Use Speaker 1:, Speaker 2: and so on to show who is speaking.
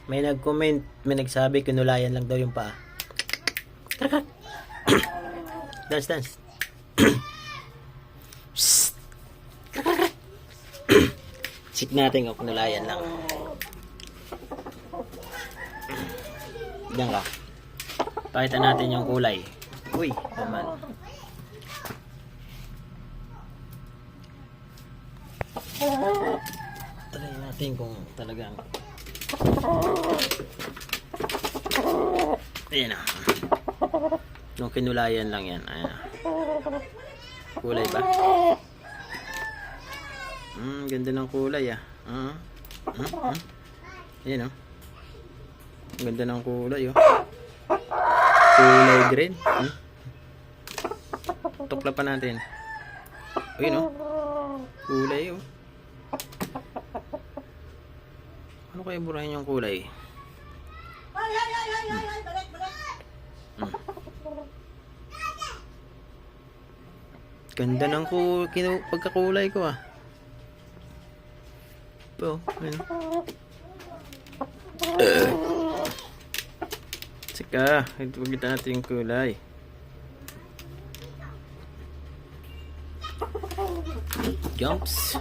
Speaker 1: May nag-comment, may nagsabi kinulayan lang daw yung paa. Dance, dance. Sik natin kung kinulayan lang. Diyan ka. Pakita natin yung kulay. Uy, naman. Try natin kung talagang ayan na. Nung kinulayan lang yan. Ayan na. Kulay ba? Ganda ng kulay ah. Ayan oh. Ganda ng kulay oh. Kulay green. Tukla pa natin. Ayan oh. Kulay oh. Ano kaya burahin yung kulay? Ganda ng pagkakulay ko ah. Oh, ayun. Sika, ipagkita natin yung kulay. Jumps.